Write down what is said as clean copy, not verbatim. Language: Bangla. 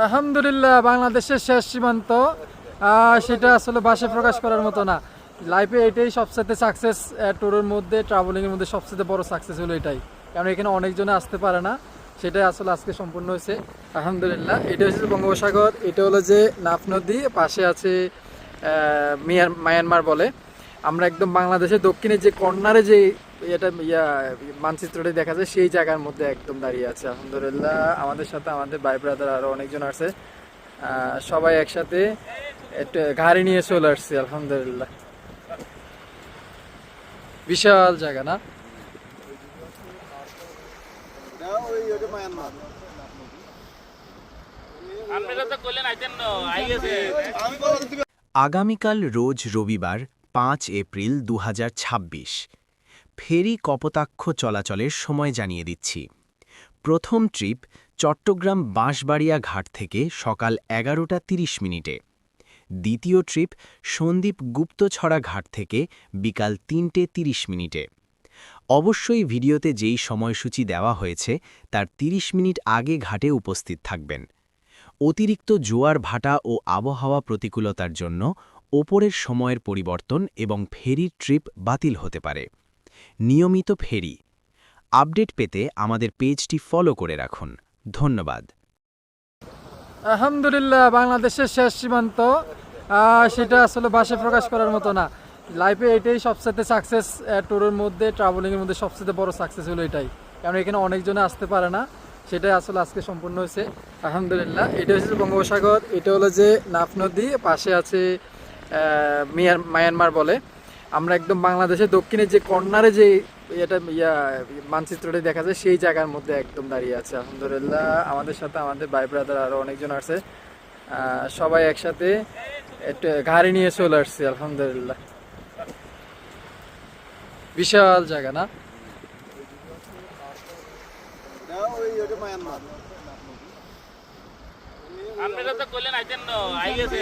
আলহামদুলিল্লাহ বাংলাদেশের শেষ সীমান্ত সেটা আসলে ভাষা প্রকাশ করার মতো না। লাইফে এটাই সবচেয়ে সাকসেস, ট্যুরের মধ্যে ট্রাভেলিংয়ের মধ্যে সবচেয়ে বড় সাকসেস হলো এটাই, কারণ এখানে অনেকজনে আসতে পারে না, সেটাই আসলে আজকে সম্পূর্ণ হয়েছে আলহামদুলিল্লাহ। এটা হচ্ছে বঙ্গোপসাগর, এটা হলো যে নাফ নদী, পাশে আছে মায়ানমার বলে। আমরা একদম বাংলাদেশের দক্ষিণে যে কর্নারে যে এটা মানচিত্রটা দেখা যায় সেই জায়গার মধ্যে একদম দাঁড়িয়ে আছে আলহামদুলিল্লাহ। আমাদের সাথে আমাদের ভাই ব্রাদার আরো অনেকজন আছে, সবাই একসাথে একটা গাড়ি নিয়ে চলে আসছে আলহামদুলিল্লাহ। বিশাল জায়গা না? আগামীকাল রোজ রবিবার ৫ এপ্রিল ২০২৬ ফেরি কপোতাক্ষ চলাচলের সময় জানিয়ে দিচ্ছি। প্রথম ট্রিপ চট্টগ্রাম বাঁশবাড়িয়া ঘাট থেকে সকাল ১১টা ৩০ মিনিটে। দ্বিতীয় ট্রিপ সন্দ্বীপ গুপ্তছড়া ঘাট থেকে বিকাল ৩টে ৩০ মিনিটে। অবশ্যই ভিডিওতে যেই সময়সূচি দেওয়া হয়েছে তার ৩০ মিনিট আগে ঘাটে উপস্থিত থাকবেন। অতিরিক্ত জোয়ার ভাটা ও আবহাওয়া প্রতিকূলতার জন্য ওপরের সময়ের পরিবর্তন এবং ফেরির ট্রিপ বাতিল হতে পারে। নিয়মিত ফেরি আপডেট পেতে আমাদের পেজটি ফলো করে রাখুন। ধন্যবাদ। আলহামদুলিল্লাহ বাংলাদেশের শেষ সীমান্ত সেটা আসলে ভাষা প্রকাশ করার মতো না। লাইফে এটাই সবচেয়ে সাকসেস, ট্যুরের মধ্যে ট্রাভেলিংয়ের মধ্যে সবচেয়ে বড় সাকসেস হলো এটাই, কারণ এখানে অনেকজনে আসতে পারে না, সেটাই আসলে আজকে সম্পূর্ণ হয়েছে আলহামদুলিল্লাহ। এটা হচ্ছে বঙ্গোপসাগর, এটা হলো যে নাফ নদী, পাশে আছে মায়ানমার বলে। আমরা একদম বাংলাদেশের দক্ষিণে যে কর্নারে যে এটা মানচিত্রটা দেখা যায় সেই জায়গার মধ্যে একদম দাঁড়িয়ে আছে আলহামদুলিল্লাহ। আমাদের সাথে আমাদের ভাই ব্রাদার আরো অনেকজন আছে, সবাই একসাথে একটা গাড়ি নিয়ে চলে আসছে আলহামদুলিল্লাহ। বিশাল জায়গা না? আপনারা তো কইলেন আইতেন না, আই গেছে।